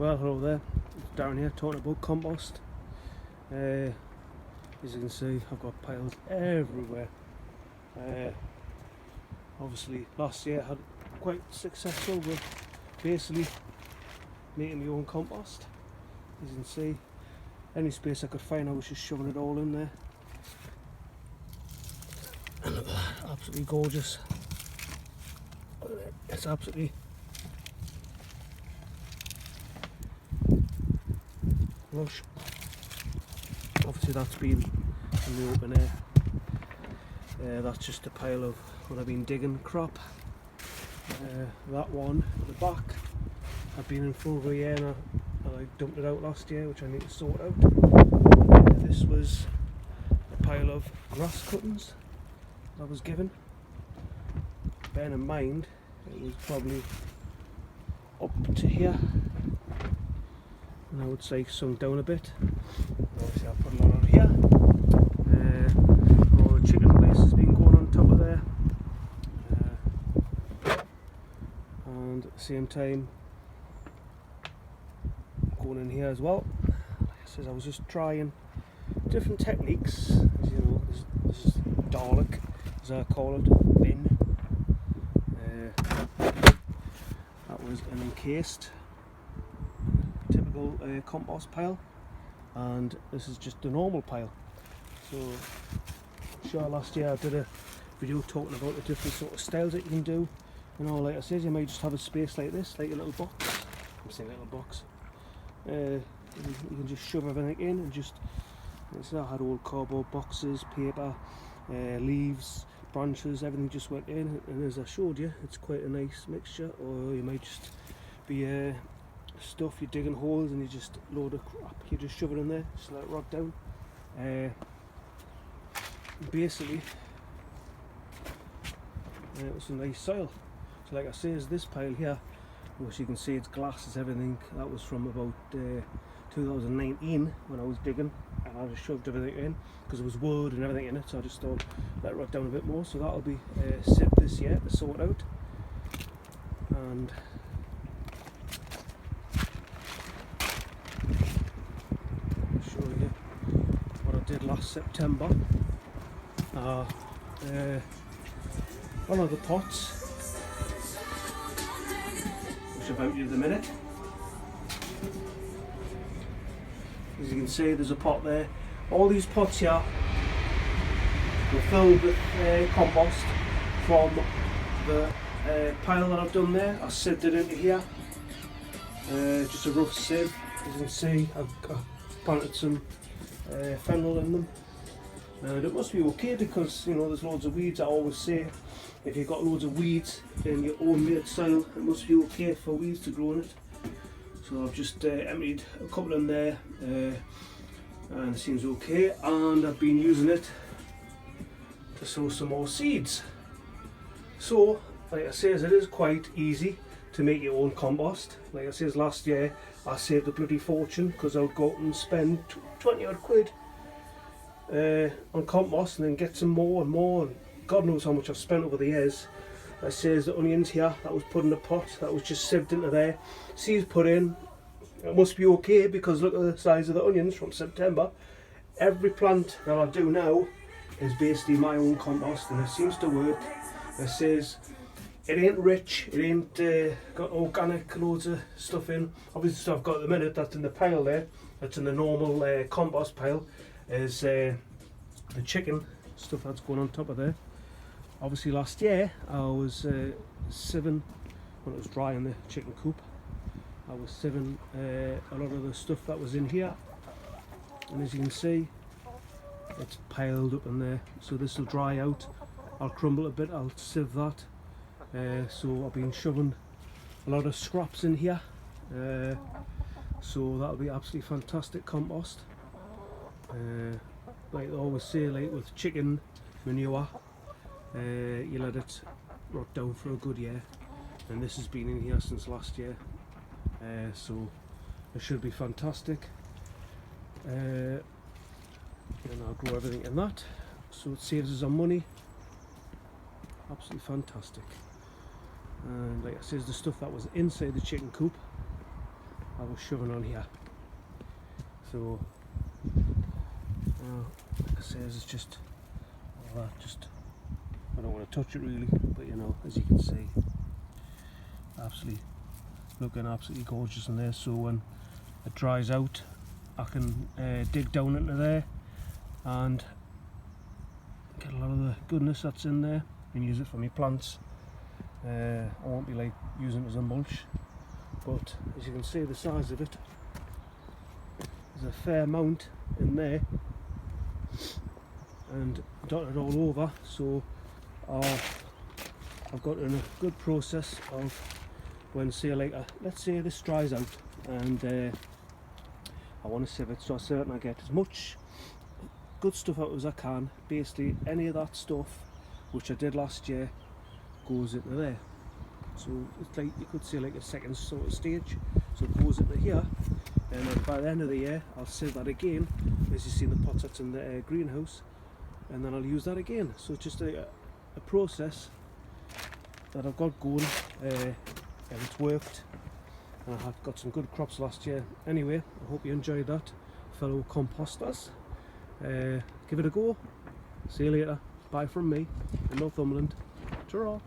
Well, hello there, Darren here talking about compost. As you can see, I've got piles everywhere. Obviously last year I had quite successful with basically making my own compost. As you can see, any space I could find I was just shoving it all in there. And look at that, absolutely gorgeous. It's absolutely lush. Obviously that's been in the open air. That's just a pile of what I've been digging crop. That one at the back I've been in for over a year and I dumped it out last year, which I need to sort out. This was a pile of grass cuttings I was given. Bearing in mind it was probably up to here, and I would say sunk down a bit. Obviously I'll put a lot on here. All the chicken waste has been going on top of there, and at the same time going in here as well. Like I said, I was just trying different techniques. As you know, this is Donnt, as I call it, bin. That was an encased typical compost pile, and this is just a normal pile. So I'm sure last year I did a video talking about the different sort of styles that you can do. You know, like I said, you might just have a space like this, like a little box. I'm saying little box. You can just shove everything in and just, so I had old cardboard boxes, paper, leaves, branches, everything just went in, and as I showed you, it's quite a nice mixture. Or you might just be stuff, you're digging holes and you just load of crap, you just shove it in there, just let it rot down. Basically it was some nice soil. So like I say, is this pile here, which you can see it's glass, it's everything. That was from about 2019 when I was digging, and I just shoved everything in because there was wood and everything in it, so I just thought let it rot down a bit more. So that'll be sieved this year to sort out. And I'll show you what I did last September. One of the pots, which I'll about you in a minute. As you can see, there's a pot there. All these pots here were filled with compost from the pile that I've done there. I sieved it into here, just a rough sieve. As you can see, I've planted some fennel in them. And it must be okay because, you know, there's loads of weeds. I always say, if you've got loads of weeds in your own made soil, it must be okay for weeds to grow in it. So I've just emptied a couple in there, and it seems okay. And I've been using it to sow some more seeds. So, like I say, it is quite easy to make your own compost. Like I said, last year I saved a bloody fortune because I would go out and spend 20 odd quid on compost and then get some more and more, and God knows how much I've spent over the years. That says the onions here that was put in a pot, that was just sieved into there, seeds put in. It must be okay because look at the size of the onions from September. Every plant that I do now is basically my own compost, and it seems to work. It says it ain't rich, it ain't got organic loads of stuff in. Obviously stuff I've got at the minute that's in the pile there, that's in the normal compost pile, is the chicken stuff that's going on top of there. Obviously last year I was sieving, when it was dry in the chicken coop, I was sieving a lot of the stuff that was in here, and as you can see it's piled up in there. So this will dry out, I'll crumble a bit, I'll sieve that. So I've been shoving a lot of scraps in here, so that'll be absolutely fantastic compost. Like I always say, like with chicken manure, you let it rot down for a good year, and this has been in here since last year, so it should be fantastic. And I'll grow everything in that, so it saves us on money. Absolutely fantastic. And like I said, the stuff that was inside the chicken coop I was shoving on here. So like I say, it's just all that, just I don't want to touch it really, but you know, as you can see, absolutely looking absolutely gorgeous in there. So when it dries out, I can dig down into there and get a lot of the goodness that's in there and use it for my plants. I won't be like using it as a mulch, but as you can see, the size of it, there's a fair amount in there and dotted all over. So I've got in a good process of when, say, like let's say this dries out and I want to sieve it, so I certainly get as much good stuff out as I can. Basically any of that stuff which I did last year goes into there. So it's like, you could say, like a second sort of stage. So it goes into here, and then by the end of the year I'll sieve that again, as you see in the pots that's in the greenhouse, and then I'll use that again. So it's just a process that I've got going, and it's worked. I had got some good crops last year. Anyway, I hope you enjoyed that, fellow composters. Give it a go. See you later. Bye from me in Northumberland. Ta-ra.